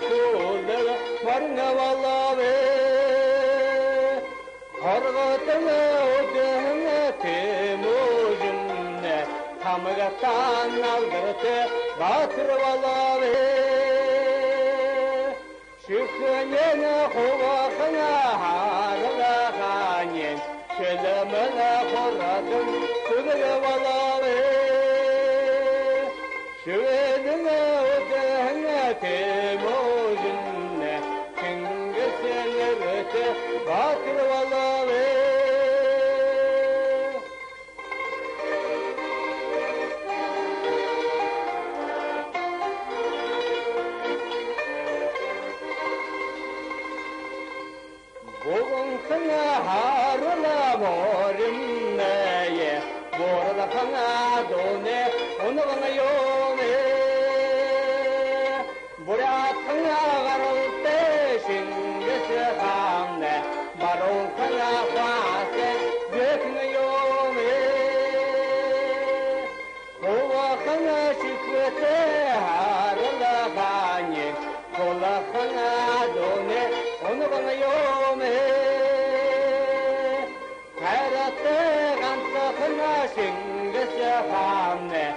kuldega marna vallahi Hargatına odahına temujumne Tamgatan aldırtı batır vallahi Şükrüne huvakına harla hanyen Şelemele koradım sübüle vallahi Şüvedine odahına temujumne Kıngesenlerite batır vallahi Bugün sana harla morimneye Borda kana done onu bana yone Burak kana garolte şingese hamne Baron kana fase gökne yone Kova kana şükrete harla ganye Kola kana done onu bana yone Hayratte gamsa kana şingese hamne